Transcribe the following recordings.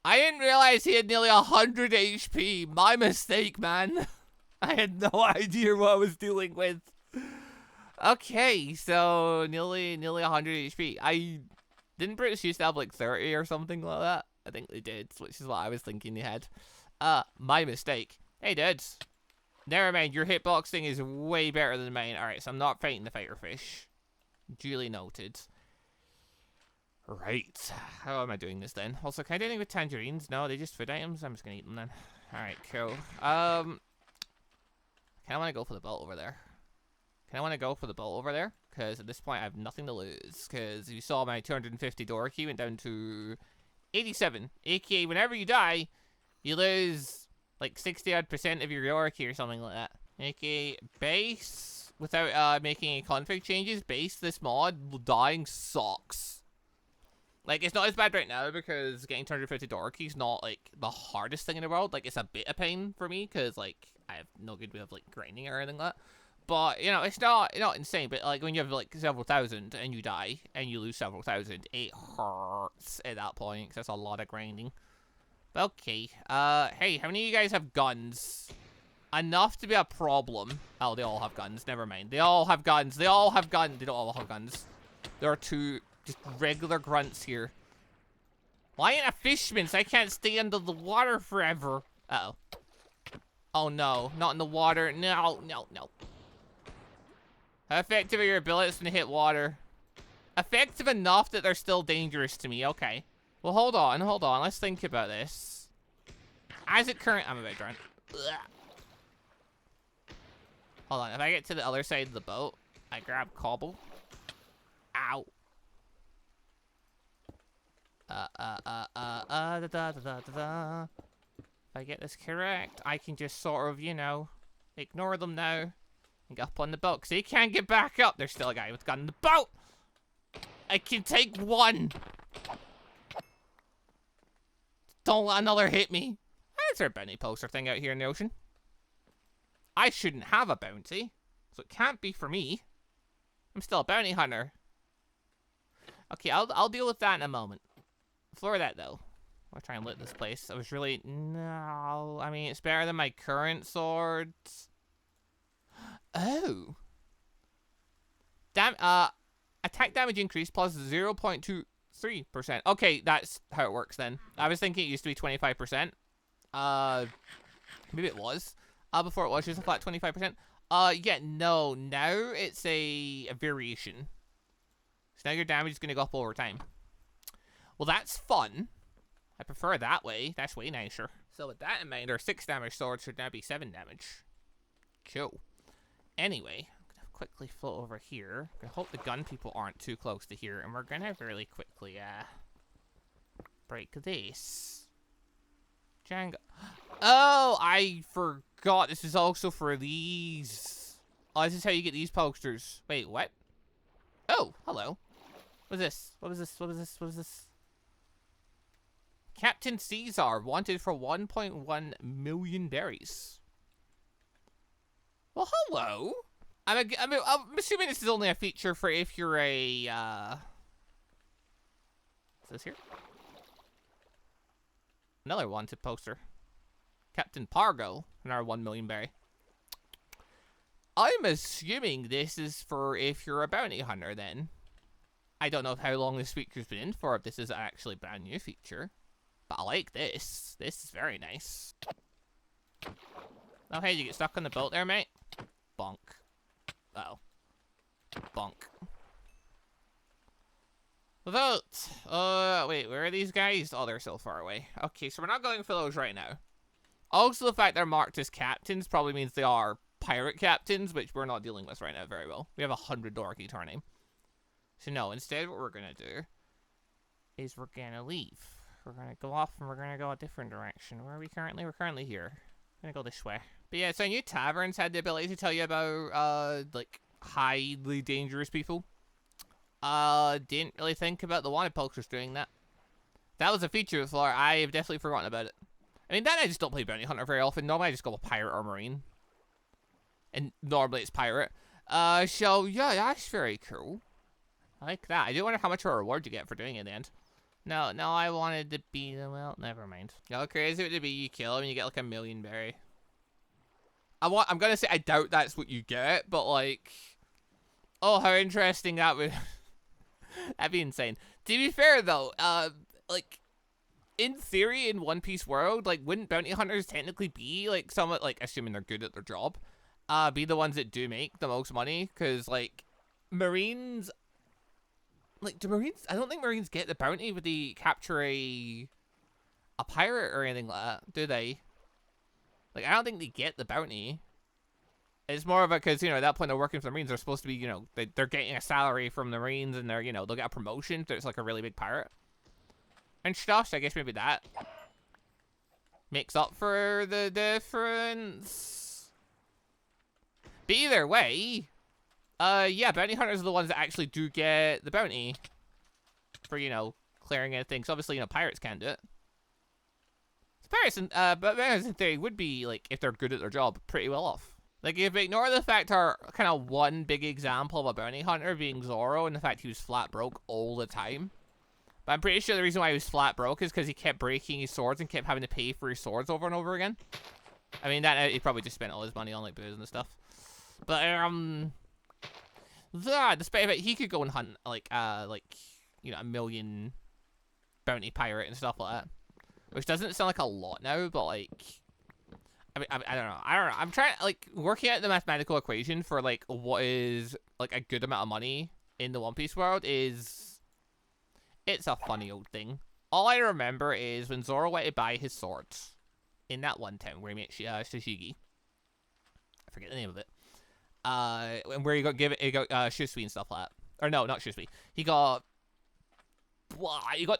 I didn't realize he had nearly 100 HP. My mistake, man. I had no idea what I was dealing with. Okay, so nearly 100 HP. I didn't British used to have like 30 or something like that. I think they did, which is what I was thinking they had. My mistake. Hey, dudes. Never mind, your hitboxing is way better than mine. Alright, so I'm not fighting the fighter fish. Duly noted. Right. How am I doing this then? Also, can I do anything with tangerines? No, they're just food items. I'm just gonna eat them then. Alright, cool. Can I want to go for the boat over there? Because at this point I have nothing to lose. Because you saw my 250 door key went down to 87. AKA, whenever you die, you lose like 60% of your door key or something like that. AKA, base, without making any config changes, base this mod, dying sucks. Like, it's not as bad right now because getting 250 door key is not, like, the hardest thing in the world. Like, it's a bit of pain for me because, like, I have no good way of, like, grinding or anything like that. But, you know, it's not insane. But, like, when you have, like, several thousand and you die and you lose several thousand, it hurts at that point because that's a lot of grinding. But, okay. Hey, how many of you guys have guns? Enough to be a problem. Oh, they all have guns. Never mind. They all have guns. They don't all have guns. There are two... just regular grunts here. Why ain't a fishman so I can't stay under the water forever? Uh-oh. Oh no, not in the water. No. How effective are your bullets when they hit water? Effective enough that they're still dangerous to me. Okay. Well, hold on. Let's think about this. As it current... I'm a bit drunk. Hold on. If I get to the other side of the boat, I grab cobble. Ow. If I get this correct, I can just sort of, you know, ignore them now and get up on the boat. Because they can't get back up. There's still a guy with a gun in the boat. I can take one. Don't let another hit me. Is there a bounty poster thing out here in the ocean? I shouldn't have a bounty, so it can't be for me. I'm still a bounty hunter. Okay, I'll deal with that in a moment. Before that, though, I'll try and lit this place. No, I mean, it's better than my current swords. Oh. Attack damage increase plus 0.23%. Okay, that's how it works then. I was thinking it used to be 25%. Maybe it was. Before it was just a flat 25%. Yeah, no, now it's a variation. So now your damage is going to go up over time. Well, that's fun. I prefer it that way. That's way nicer. So with that in mind, our 6 damage sword should now be 7 damage. Cool. Anyway, I'm going to quickly float over here. I hope the gun people aren't too close to here. And we're going to really quickly break this. Django. Oh, I forgot. This is also for these. Oh, this is how you get these posters. Wait, what? Oh, hello. What is this? Captain Caesar wanted for 1.1 million berries. Well, hello. I'm assuming this is only a feature for if you're a, Is this here? Another wanted poster. Captain Pargo, another 1 million berry. I'm assuming this is for if you're a bounty hunter then. I don't know how long this feature's been in for, if this is actually a brand new feature. But I like this. This is very nice. Oh, hey, you get stuck on the boat there, mate? Bonk. Uh-oh. Bonk. The vote! Wait, where are these guys? Oh, they're so far away. Okay, so we're not going for those right now. Also, the fact they're marked as captains probably means they are pirate captains, which we're not dealing with right now very well. We have 100 Dorky to our name. So no, instead what we're gonna do is we're gonna leave. We're gonna go off and we're gonna go a different direction. Where are we currently? We're currently here. We're gonna go this way. But yeah, so I knew taverns had the ability to tell you about, like, highly dangerous people. Didn't really think about the wanted posters doing that. That was a feature before. I have definitely forgotten about it. I mean, then I just don't play bounty hunter very often. Normally I just go with pirate or marine. And normally it's pirate. So yeah, that's very cool. I like that. I do wonder how much of a reward you get for doing it in the end. No, I wanted to be the, well, never mind. How crazy would it be you kill him and you get like 1,000,000 berry? I'm gonna say I doubt that's what you get, but like, oh, how interesting that would, that'd be insane. To be fair though, like, in theory, in One Piece world, like, wouldn't bounty hunters technically be, like, somewhat, like, assuming they're good at their job, be the ones that do make the most money? Because, like, Marines, like, I don't think Marines get the bounty when they capture a pirate or anything like that, do they? Like, I don't think they get the bounty. It's more of a, because, you know, at that point they're working for the Marines, they're supposed to be, you know, they're getting a salary from the Marines, and they're, you know, they'll get a promotion, so it's like a really big pirate. And stuff, so I guess maybe that makes up for the difference. But either way, yeah, bounty hunters are the ones that actually do get the bounty for, you know, clearing anything. So obviously, you know, pirates can't do it. So pirates, but pirates in theory would be, like, if they're good at their job, pretty well off. Like, if we ignore the fact our kind of one big example of a bounty hunter being Zoro, and the fact he was flat broke all the time. But I'm pretty sure the reason why he was flat broke is because he kept breaking his swords and kept having to pay for his swords over and over again. I mean, that he probably just spent all his money on, like, booze and stuff. But, despite that, he could go and hunt, like, you know, 1,000,000 bounty pirate and stuff like that. Which doesn't sound like a lot now, but, like, I mean, I don't know. I'm trying, like, working out the mathematical equation for, like, what is, like, a good amount of money in the One Piece world is... It's a funny old thing. All I remember is when Zoro went to buy his swords in that one town where he met Shishigi. I forget the name of it. And where he got Shisui and stuff like that. Or no, not Shisui. He got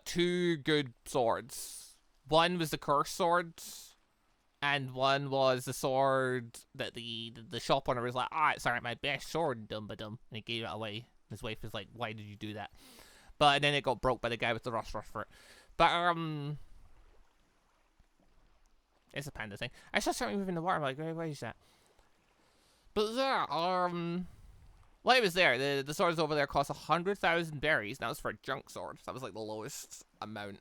2 good swords. One was the curse sword, and one was the sword that the shop owner was like, it's alright, my best sword, dum-ba-dum. And he gave it away. His wife was like, why did you do that? But then it got broke by the guy with the rush for it. But, it's a panda thing. I saw something moving in the water. I'm like, where is that? But yeah, while I was there, the swords over there cost 100,000 berries. That was for a junk sword. That was like the lowest amount.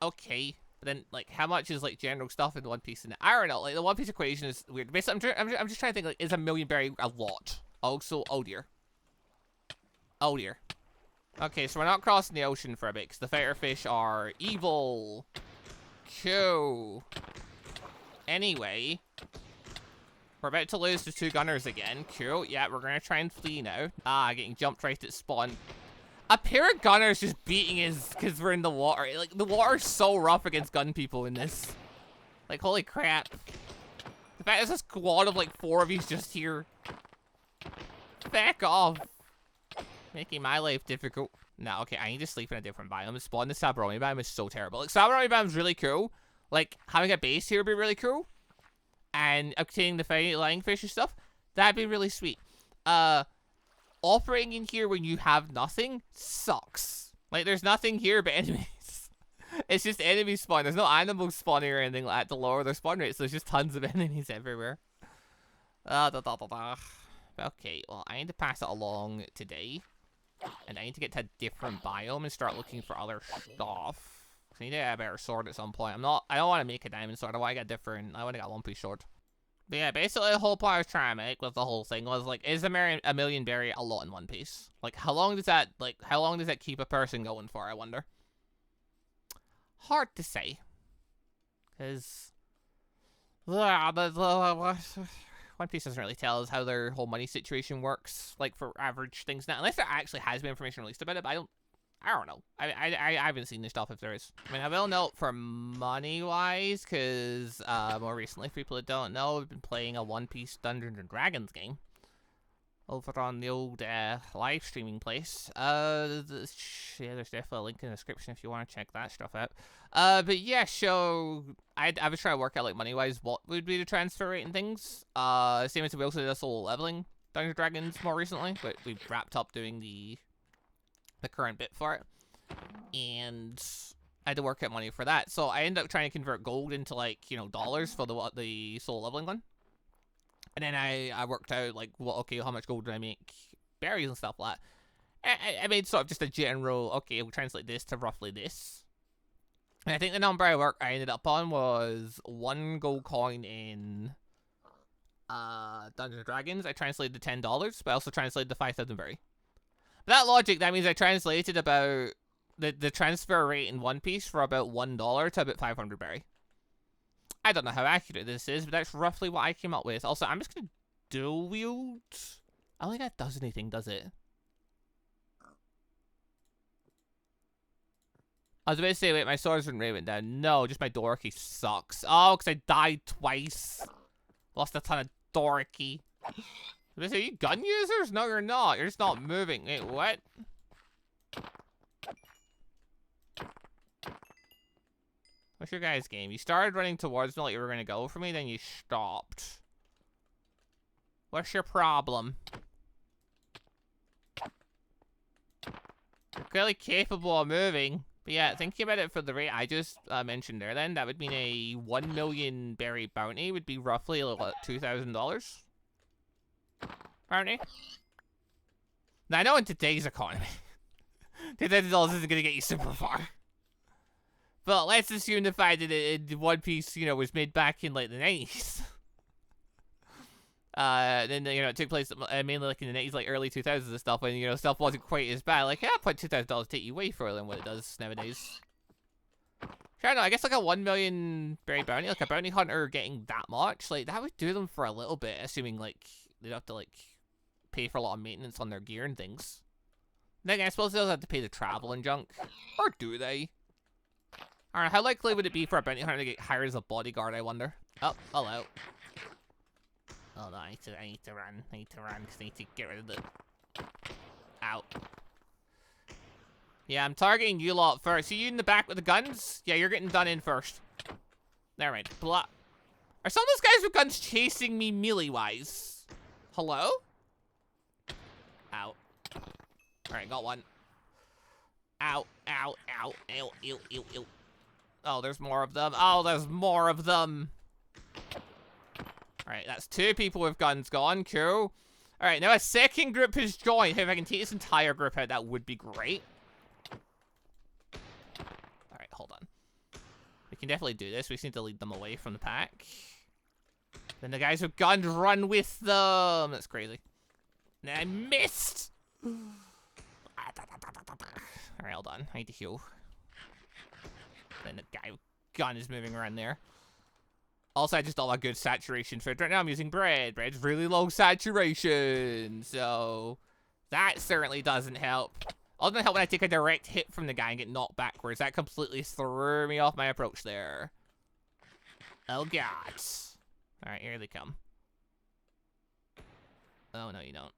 Okay. But then, like, how much is, like, general stuff in One Piece? And I don't know. Like, the One Piece equation is weird. Basically, I'm just trying to think, like, is 1,000,000 berry a lot? Also, oh dear. Oh dear. Okay, so we're not crossing the ocean for a bit, because the fighter fish are evil. Cool. Anyway, we're about to lose the 2 gunners again. Cool. Yeah, we're going to try and flee now. Getting jumped right at spawn. A pair of gunners just beating us because we're in the water. Like, the water's so rough against gun people in this. Like, holy crap. The fact there's a squad of, like, 4 of you just here. Back off. Making my life difficult. No, okay, I need to sleep in a different biome. The spawn in the Zaromaru biome is so terrible. Like, Zaromaru biome is really cool. Like, having a base here would be really cool. And obtaining the flying fish and stuff, that'd be really sweet. Operating in here when you have nothing sucks. Like, there's nothing here but enemies. It's just enemy spawn. There's no animals spawning or anything like that to lower their spawn rates. There's just tons of enemies everywhere. Okay, well, I need to pass it along today. And I need to get to a different biome and start looking for other stuff. I need to get a better sword at some point. I don't want to make a diamond sword. I want to get a different, I want to get a One Piece sword. But yeah, basically the whole point I was trying to make with the whole thing was, like, is 1,000,000 berry a lot in One Piece? Like, how long does that keep a person going for, I wonder? Hard to say. Because One Piece doesn't really tell us how their whole money situation works, like, for average things now. Unless there actually has been information released about it, but I don't know. I haven't seen this stuff if there is. I mean, I will note for money-wise, because more recently, for people that don't know, we've been playing a One Piece Dungeons & Dragons game over on the old live streaming place. Yeah, there's definitely a link in the description if you want to check that stuff out. But yeah, so I was trying to work out, like, money-wise, what would be the transfer rate and things. Same as we also did a solo leveling Dungeons & Dragons more recently, but we wrapped up doing the current bit for it. And I had to work out money for that. So I ended up trying to convert gold into, like, you know, dollars for the solo leveling one. And then I worked out, like, well, okay, how much gold did I make berries and stuff like that. I made sort of just a general, okay, we'll translate this to roughly this. And I think the number I ended up on was 1 gold coin in Dungeons & Dragons. I translated the $10, but I also translated the 5,000 berry. But that logic, that means I translated about the transfer rate in One Piece for about $1 to about 500 berry. I don't know how accurate this is, but that's roughly what I came up with. Also, I'm just going to dual wield. I don't think that does anything, does it? I was about to say, wait, my swordsman rate went down. No, just my dorky sucks. Oh, because I died twice. Lost a ton of dorky. Are you gun users? No, you're not. You're just not moving. Wait, what? What's your guys' game? You started running towards me like you were going to go for me, then you stopped. What's your problem? You're clearly capable of moving. But yeah, thinking about it for the rate I just mentioned there, then that would mean a 1 million berry bounty would be roughly like $2,000 bounty. Now I know in today's economy, $2,000 isn't gonna get you super far. But let's assume the fact that One Piece, you know, was made back in like the 90s. Then, you know, it took place mainly like in the 90s, like early 2000s and stuff, when, you know, stuff wasn't quite as bad. Like, yeah, put $2,000 take you way further than what it does nowadays. I don't know, I guess like a 1 million berry bounty, like a bounty hunter getting that much, like, that would do them for a little bit, assuming, like, they'd have to, like, pay for a lot of maintenance on their gear and things. Then I suppose they'll have to pay the travel and junk. Or do they? I don't know, how likely would it be for a bounty hunter to get hired as a bodyguard, I wonder? Oh, hello. Hold on, I need to run. I need to run because I need to get rid of the... Ow. Yeah, I'm targeting you lot first. You in the back with the guns? Yeah, you're getting done in first. Never mind. Are some of those guys with guns chasing me melee-wise? Hello? Ow. Alright, got one. Ow, ow, ow, ow, ew, ew, ew. Oh, there's more of them. Oh, there's more of them. Alright, that's 2 people with guns gone. Cool. Alright, now a second group has joined. Hey, if I can take this entire group out, that would be great. Alright, hold on. We can definitely do this. We just need to lead them away from the pack. Then the guys with guns run with them. That's crazy. And I missed. Alright, hold on. I need to heal. Then the guy with gun is moving around there. Also, I just don't have good saturation for it. Right now, I'm using bread. Bread's really low saturation. So, that certainly doesn't help. Also, doesn't help when I take a direct hit from the guy and get knocked backwards. That completely threw me off my approach there. Oh, God. Alright, here they come. Oh, no, you don't.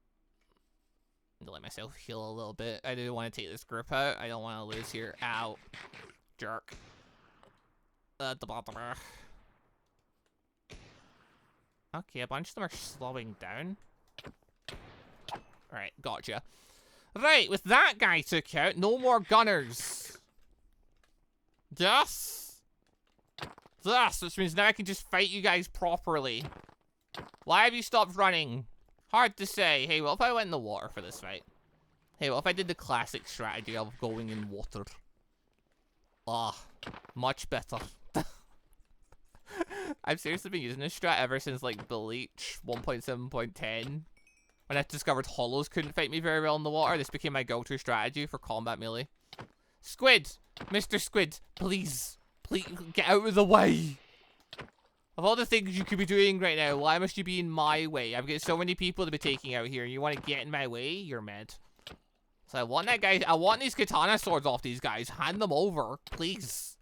I'm gonna let myself heal a little bit. I do want to take this group out. I don't want to lose here. Ow. Jerk. Okay, a bunch of them are slowing down. Alright, gotcha. Right, with that guy took out, no more gunners. Yes. Yes, which means now I can just fight you guys properly. Why have you stopped running? Hard to say. Hey, what if I went in the water for this fight? Hey, what if I did the classic strategy of going in water? Ah, much better. I've seriously been using this strat ever since, like, Bleach 1.7.10. When I discovered hollows couldn't fight me very well in the water, this became my go-to strategy for combat melee. Squid! Mr. Squid, please. Please, get out of the way! Of all the things you could be doing right now, why must you be in my way? I've got so many people to be taking out here, and you want to get in my way? You're mad. So I want that guy, I want these katana swords off these guys. Hand them over, please.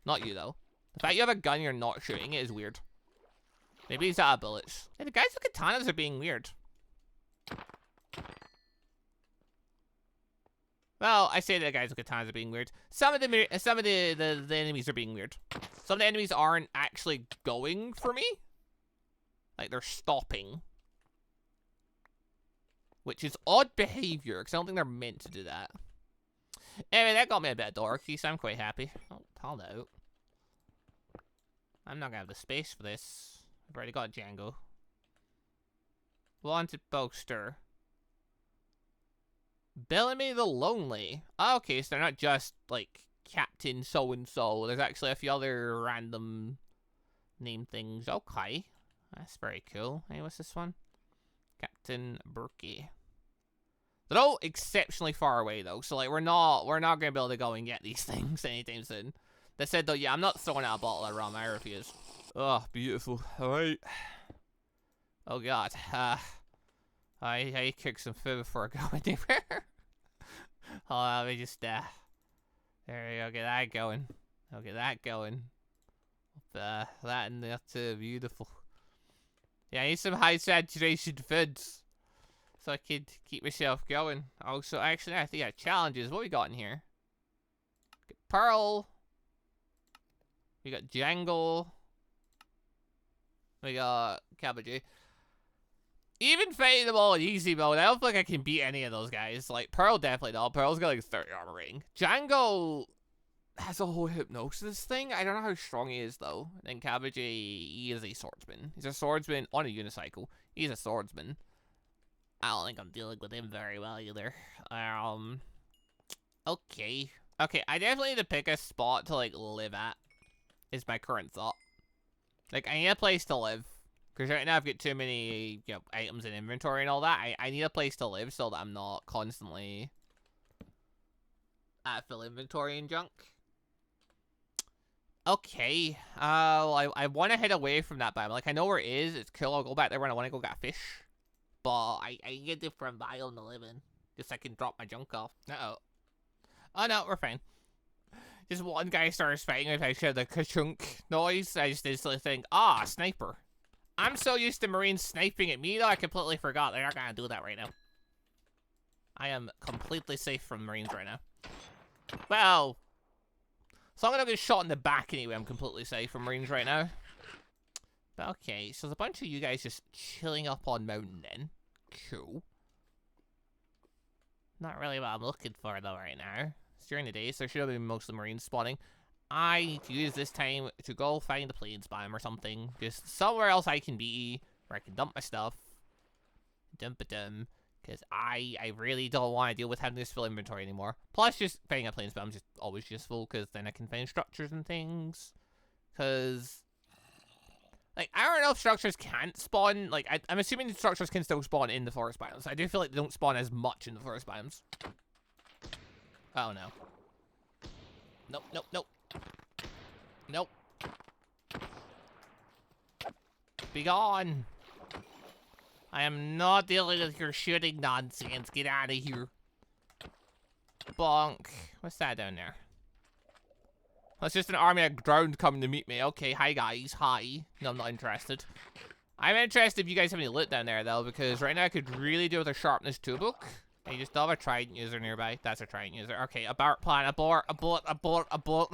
Not you, though. The fact you have a gun you're not shooting it is weird. Maybe he's out of bullets. Hey, the guys with katanas are being weird. Well, I say that the guys with katanas are being weird. Some of the enemies are being weird. Some of the enemies aren't actually going for me. Like, they're stopping. Which is odd behavior, because I don't think they're meant to do that. Anyway, that got me a bit dorky, so I'm quite happy. Oh, hold out. I'm not gonna have the space for this. I've already got Django. Wanted poster. Bellamy the Lonely. Okay, so they're not just, like, Captain so-and-so. There's actually a few other random name things. Okay. That's very cool. Hey, what's this one? Captain Berkey. They're all exceptionally far away, though. So, like, we're not going to be able to go and get these things anytime soon. That said, though, yeah, I'm not throwing out a bottle of rum. I refuse. Oh, beautiful. All right. Oh, God. I cook some food before I go anywhere. Let me just, there we go, get that going. I'll get that going. That and that's beautiful. Yeah, I need some high saturation foods so I can keep myself going. Also, actually, I think challenges. What we got in here? Got Pearl. We got Jangle. We got Cabbage. Even fighting them all in easy mode, I don't think I can beat any of those guys. Like, Pearl definitely not. Pearl's got like 30 armor rating. Django has a whole hypnosis thing. I don't know how strong he is, though. And then Cabbage, he is a swordsman. He's a swordsman on a unicycle. He's a swordsman. I don't think I'm dealing with him very well, either. Okay. Okay, I definitely need to pick a spot to, like, live at, is my current thought. Like, I need a place to live. Because right now I've got too many, you know, items in inventory and all that. I need a place to live so that I'm not constantly at full inventory and junk. Okay. I want to head away from that biome. Like, I know where it is. It's cool. I'll go back there when I want to go get a fish. But I need a different biome to live in. Just so I can drop my junk off. Uh-oh. Oh, no, we're fine. Just one guy starts fighting if I hear the ka-chunk noise. I just instantly think, sniper. I'm so used to Marines sniping at me, though, I completely forgot they're not going to do that right now. I am completely safe from Marines right now. Well, as long as I don't get shot in the back anyway, I'm completely safe from Marines right now. But okay, so there's a bunch of you guys just chilling up on mountain then. Cool. Not really what I'm looking for, though, right now. It's during the day, so there should be mostly Marines spawning. I need to use this time to go find the plains biome or something. Just somewhere else I can be, where I can dump my stuff. Dump-a-dum. Because I really don't want to deal with having this full inventory anymore. Plus, just finding a plains biome is just always useful, because then I can find structures and things. Because, like, I don't know if structures can't spawn. Like, I'm assuming the structures can still spawn in the forest biomes. I do feel like they don't spawn as much in the forest biomes. Oh, no. Nope, nope, nope. Nope. Be gone. I am not dealing with your shooting nonsense. Get out of here. Bonk. What's that down there? That's just an army of drones coming to meet me. Okay, hi guys. Hi. No, I'm not interested. I'm interested if you guys have any loot down there, though, because right now I could really do with a sharpness 2 book. And you just don't have a trident user nearby. That's a trident user. Okay, abort plan. Abort. Abort. Abort. Abort.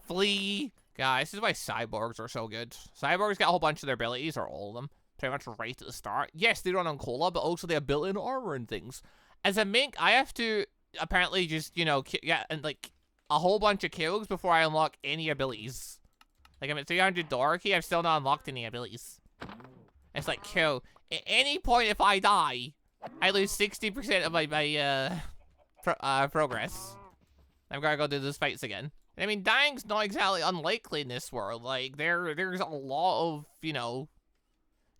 Flee. Guys, this is why cyborgs are so good. Cyborgs get a whole bunch of their abilities, or all of them, pretty much right at the start. Yes, they run on cola, but also they have built-in armor and things. As a mink, I have to apparently just, you know, get like a whole bunch of kills before I unlock any abilities. Like, I'm at 300 Dorky, I've still not unlocked any abilities. It's like, cool. At any point, if I die, I lose 60% of my progress. I'm gonna go do those fights again. I mean, dying's not exactly unlikely in this world. Like, there's a lot of, you know,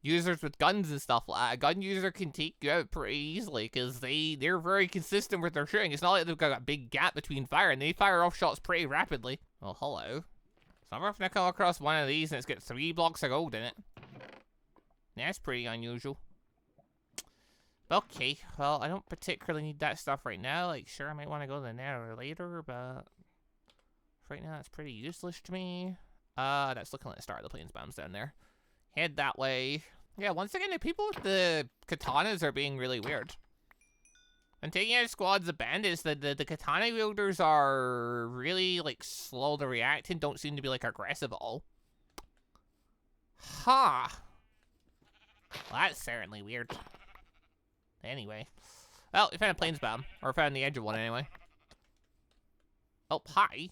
users with guns and stuff like that. A gun user can take you out pretty easily because they're very consistent with their shooting. It's not like they've got a big gap between fire, and they fire off shots pretty rapidly. Well, hello. So I'm often come across one of these and it's got 3 blocks of gold in it. That's pretty unusual. Okay, well, I don't particularly need that stuff right now. Like, sure, I might want to go to the Nether later, but right now that's pretty useless to me. That's looking like the start of the plains biomes down there. Head that way. Yeah, once again, the people with the katanas are being really weird. When taking out squads of bandits, the katana wielders are really, like, slow to react and don't seem to be, like, aggressive at all. Huh. Well, that's certainly weird. Anyway. Well, we found a plains biome. Or found the edge of one, anyway. Oh, hi.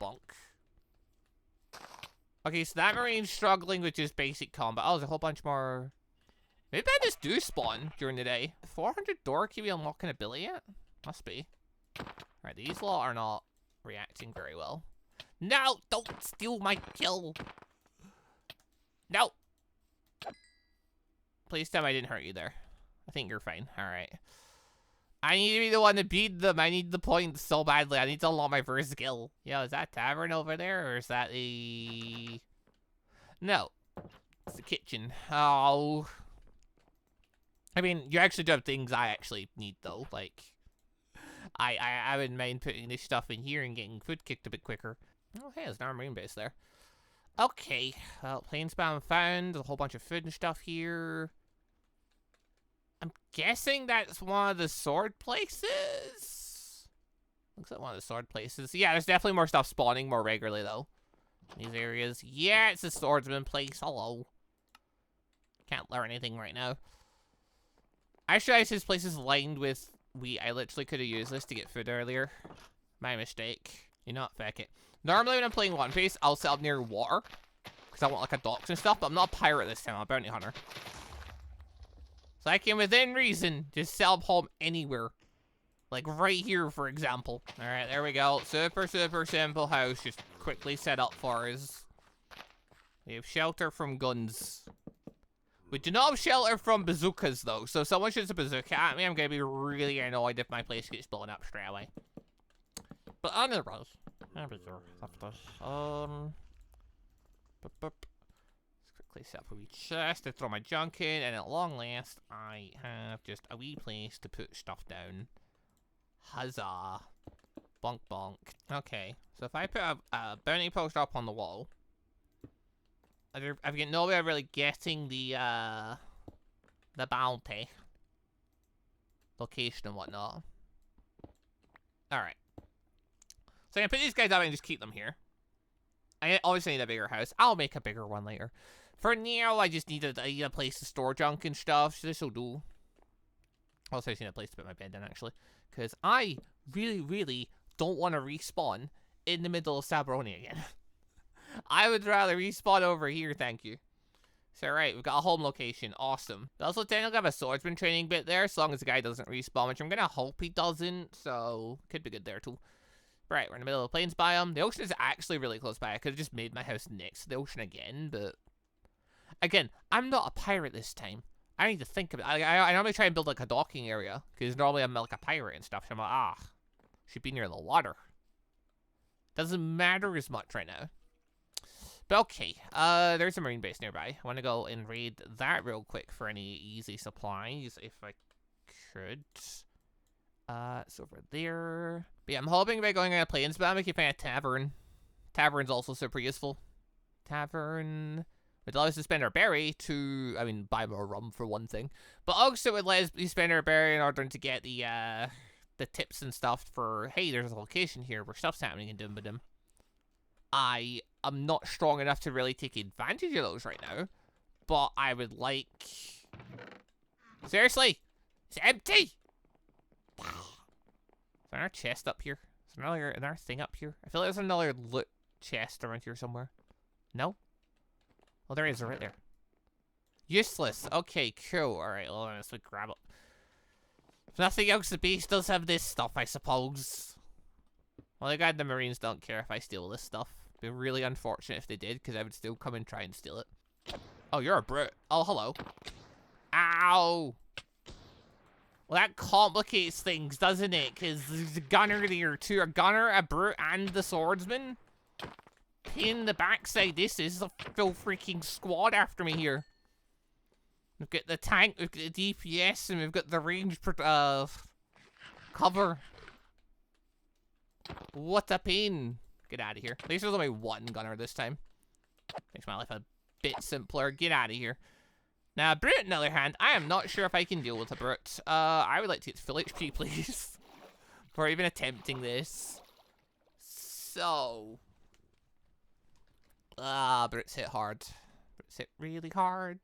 Bonk. Okay, so that marine's struggling with just basic combat. Oh, there's a whole bunch more. Maybe bandits do spawn during the day. 400 door key we unlocking ability yet? Must be. Right, these lot are not reacting very well. No, don't steal my kill. No. Please tell me I didn't hurt you there. I think you're fine. All right. I need to be the one to beat them. I need the points so badly. I need to unlock my first skill. Yo, is that tavern over there, or is that the... No. It's the kitchen. Oh. I mean, you actually do have things I actually need, though. Like, I wouldn't mind putting this stuff in here and getting food kicked a bit quicker. Oh, hey, there's another marine base there. Okay. Well, plane spam found. There's a whole bunch of food and stuff here. I'm guessing that's one of the sword places? Looks like one of the sword places. Yeah, there's definitely more stuff spawning more regularly, though. In these areas. Yeah, it's a swordsman place. Hello. Can't learn anything right now. I should realize this place is lined with wheat. I literally could have used this to get food earlier. My mistake. You know what? Feck it. Normally when I'm playing One Piece, I'll set up near water. Because I want like a docks and stuff, but I'm not a pirate this time. I'm a bounty hunter. So I can, within reason, just set up home anywhere. Like right here, for example. Alright, there we go. Super, super simple house. Just quickly set up for us. We have shelter from guns. We do not have shelter from bazookas, though. So if someone shoots a bazooka at me, I'm going to be really annoyed if my place gets blown up straight away. But on the road. Let's quickly set up a wee chest to throw my junk in, and at long last, I have just a wee place to put stuff down. Huzzah. Bonk bonk. Okay, so if I put a bounty post up on the wall, I've got no way of really getting the bounty location and whatnot. Alright. So I can put these guys up and just keep them here. I obviously need a bigger house. I'll make a bigger one later. For now, I just need a place to store junk and stuff, so this'll do. Also, I just need a place to put my bed in, actually. Because I really, really don't want to respawn in the middle of Sabroni again. I would rather respawn over here, thank you. So, right, we've got a home location. Awesome. Also, technically have a swordsman training bit there, as long as the guy doesn't respawn, which I'm going to hope he doesn't, so could be good there, too. Right, we're in the middle of the plains biome. The ocean is actually really close by. I could have just made my house next to the ocean again, but... Again, I'm not a pirate this time. I need to think of it. I normally try and build, like, a docking area, because normally I'm, like, a pirate and stuff, so I'm like, should be near the water. Doesn't matter as much right now. But okay, there's a marine base nearby. I want to go and raid that real quick for any easy supplies, if I could. It's over there. But yeah, I'm hoping by going on a plains biome, we can find a tavern. Tavern's also super useful. Tavern would allow us to spend our berry to, I mean, buy more rum for one thing. But also it would let us spend our berry in order to get the tips and stuff for, hey, there's a location here where stuff's happening in Dum-Ba-Dum. I am not strong enough to really take advantage of those right now. But I would like... Seriously? It's empty! Is there another chest up here? Is there another thing up here? I feel like there's another loot chest around here somewhere. No? Oh, there is, right there. Useless. Okay, cool. Alright, well, let's grab it. If nothing else, the base does have this stuff, I suppose. Well, the guy the Marines don't care if I steal this stuff. It'd be really unfortunate if they did, because I would still come and try and steal it. Oh, you're a brute. Oh, hello. Ow! Well, that complicates things, doesn't it? Because there's a gunner there, too. A gunner, a brute, and the swordsman. Pain in the backside, this is a full freaking squad after me here. We've got the tank, we've got the DPS, and we've got the range cover. What a pain. Get out of here. At least there's only one gunner this time. Makes my life a bit simpler. Get out of here. Now, a brute, on the other hand, I am not sure if I can deal with a brute. I would like to get full HP, please. For even attempting this. So... brutes hit hard. Brutes hit really hard.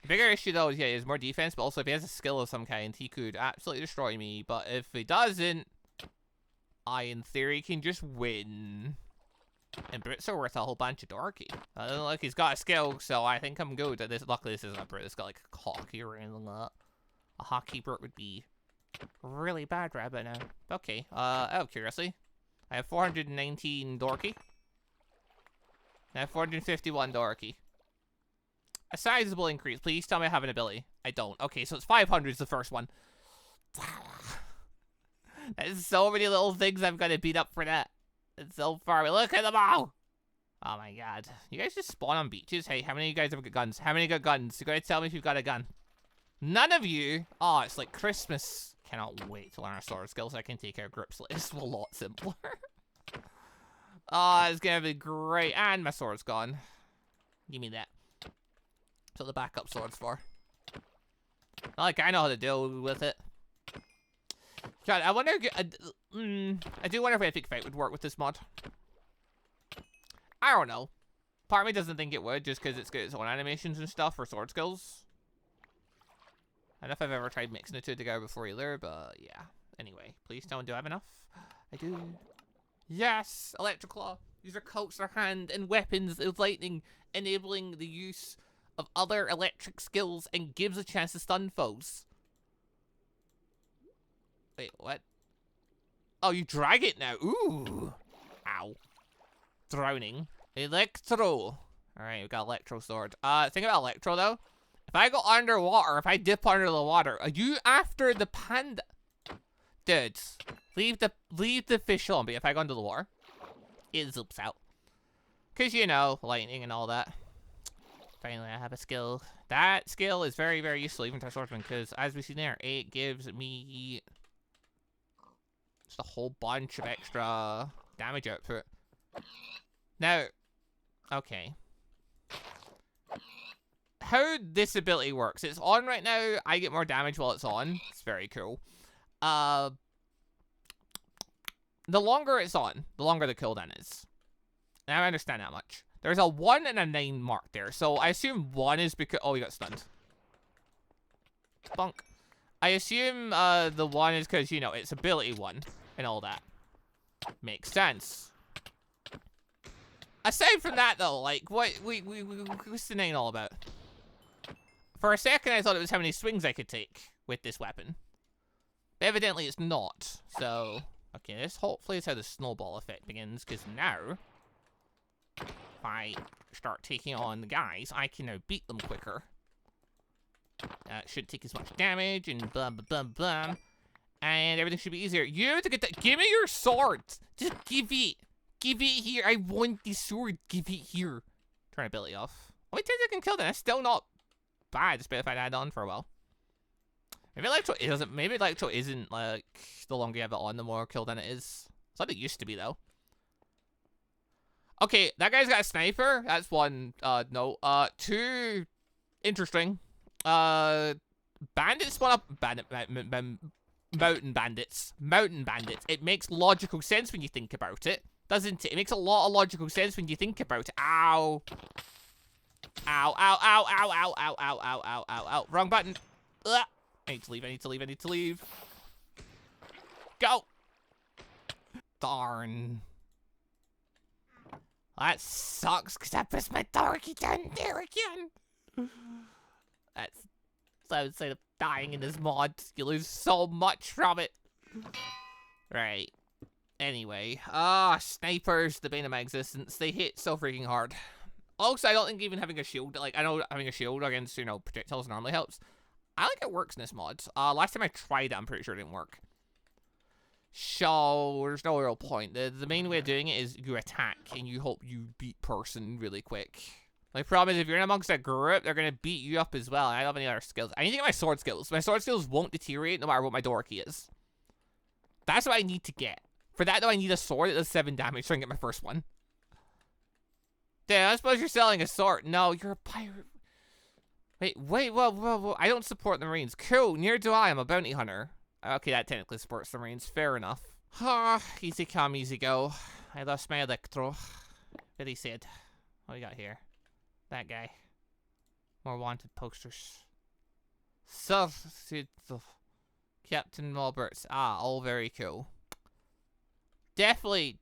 The bigger issue, though, is, yeah, he has more defense, but also if he has a skill of some kind, he could absolutely destroy me. But if he doesn't, I, in theory, can just win. And brutes are worth a whole bunch of dorky. I don't like he's got a skill, so I think I'm good at this. Luckily, this isn't a brute. It's got, like, a cocky or anything like that. A hawkkeeper would be really bad right about now. Okay, out of curiosity, I have 419 Dorky. I have 451 Dorky. A sizable increase. Please tell me I have an ability. I don't. Okay, so it's 500 is the first one. There's so many little things I've got to beat up for that. It's so far away. Look at them all! Oh my god. You guys just spawn on beaches? Hey, how many of you guys have got guns? How many got guns? You gotta tell me if you've got a gun. None of you? Oh, it's like Christmas. Cannot wait to learn our sword skills so I can take our grips list a lot simpler. Oh, it's gonna be great. And my sword's gone. Give me that. That's what the backup sword's for. Not like I know how to deal with it. God, I wonder. I do wonder if Epic Fight would work with this mod. I don't know. Part of me doesn't think it would, just because it's got its own animations and stuff for sword skills. I don't know if I've ever tried mixing the two together before either, but yeah. Anyway, please tell me, do I have enough? I do. Yes! Electroclaw. These are coats their hand and weapons of lightning, enabling the use of other electric skills and gives a chance to stun foes. Wait, what? Oh, you drag it now. Ooh. Ow. Drowning. Electro. Alright, we got Electro Sword. Thing about Electro, though. If I go underwater, if I dip under the water, are you after the panda? Dudes, leave the fish on, but if I go under the water, it zoops out. Because, you know, lightning and all that. Finally, I have a skill. That skill is very, very useful, even to a swordsman, because, as we see there, it gives me just a whole bunch of extra damage output. Now, okay. How this ability works, it's on right now, I get more damage while it's on. It's very cool. The longer it's on, the longer the cooldown is. Now I understand that much. There's a 1 and a 9 mark there, so I assume 1 is because... Oh, we got stunned. Bonk. I assume the 1 is because, you know, it's ability 1 and all that. Makes sense. Aside from that, though, like, what's the 9 all about? For a second, I thought it was how many swings I could take with this weapon. But evidently, it's not. So, okay, this hopefully is how the snowball effect begins, because now, if I start taking on the guys, I can now beat them quicker. Shouldn't take as much damage, and blah, blah, blah, blah. And everything should be easier. You have to get that. Give me your sword. Just give it. Give it here. I want the sword. Give it here. Turn ability off. Oh, it says I can kill them. That's still not bad, despite if I had on for a while. Maybe Electro isn't. Maybe Electro isn't like the longer you have it on, the more kill than it is. It's what it used to be though. Okay, that guy's got a sniper. That's one. No. Two. Interesting. Bandits spawn up. Mountain bandits. Mountain bandits. It makes logical sense when you think about it, doesn't it? It makes a lot of logical sense when you think about it. Ow. Ow, ow, ow, ow, ow, ow, ow, ow, ow, ow, ow. Wrong button. Ugh. I need to leave, I need to leave, I need to leave. Go! Darn. That sucks, because I pressed my Dorky down there again. That's so outside of dying in this mod. You lose so much from it. Right. Anyway. Snipers, the bane of my existence. They hit so freaking hard. Also, I don't think even having a shield, like, I know having a shield against, you know, projectiles normally helps. I think it works in this mod. Last time I tried it, I'm pretty sure it didn't work. So, there's no real point. The main way of doing it is you attack, and you hope you beat person really quick. My problem is, if you're in amongst a group, they're going to beat you up as well, and I don't have any other skills. I need to get my sword skills. My sword skills won't deteriorate no matter what my Dorky is. That's what I need to get. For that, though, I need a sword that does 7 damage so I can get my first one. Damn, I suppose you're selling a sword. No, you're a pirate. Wait, whoa. I don't support the Marines. Cool, neither do I. I'm a bounty hunter. Okay, that technically supports the Marines. Fair enough. Easy come, easy go. I lost my Electro. Very sad. What do we got here? That guy. More wanted posters. Captain Roberts. All very cool. Definitely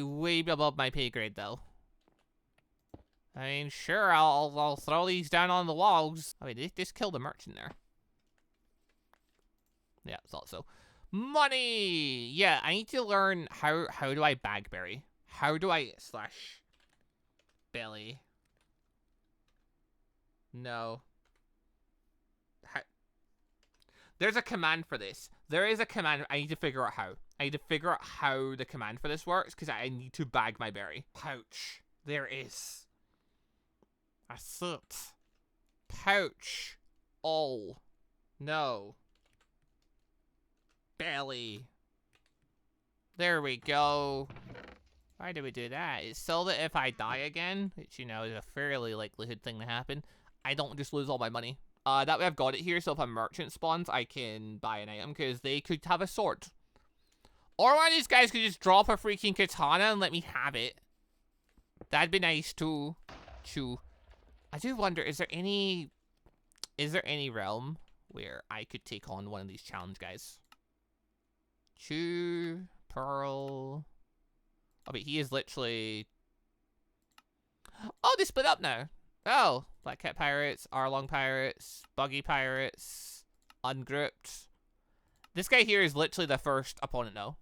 way above my pay grade, though. I mean, sure, I'll throw these down on the walls. Oh, wait, did they just kill the merchant there? Yeah, thought so. Money! Yeah, I need to learn how do I bagberry? How do I slash belly? No. There's a command for this. There is a command. I need to figure out how. I need to figure out how the command for this works because I need to bag my berry. Pouch. There is. That's it. Pouch. All. No. Belly. There we go. Why do we do that? It's so that if I die again, which, you know, is a fairly likelihood thing to happen, I don't just lose all my money. That way I've got it here, so if a merchant spawns, I can buy an item, because they could have a sword. Or one of these guys could just drop a freaking katana and let me have it. That'd be nice, too. I do wonder, is there any realm where I could take on one of these challenge guys? Chew, Pearl. Oh, but he is literally... Oh, they split up now. Oh, Black Cat Pirates, Arlong Pirates, Buggy Pirates, Ungrouped. This guy here is literally the first opponent, though.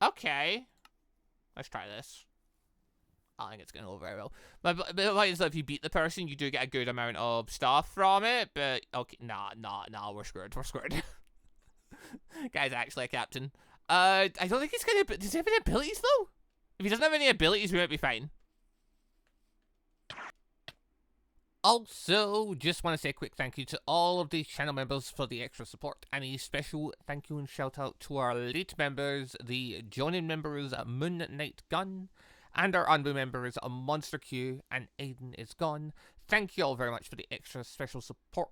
Okay. Let's try this. I think it's going to go very well. But if you beat the person, you do get a good amount of stuff from it. But, okay, nah, we're screwed. Guy's actually a captain. I don't think he's going to... Does he have any abilities, though? If he doesn't have any abilities, we might be fine. Also, just want to say a quick thank you to all of the channel members for the extra support, and a special thank you and shout out to our elite members, the joining members Moon Knight Gun, and our ANBU members MonsterQ and AdenIsGone. Thank you all very much for the extra special support.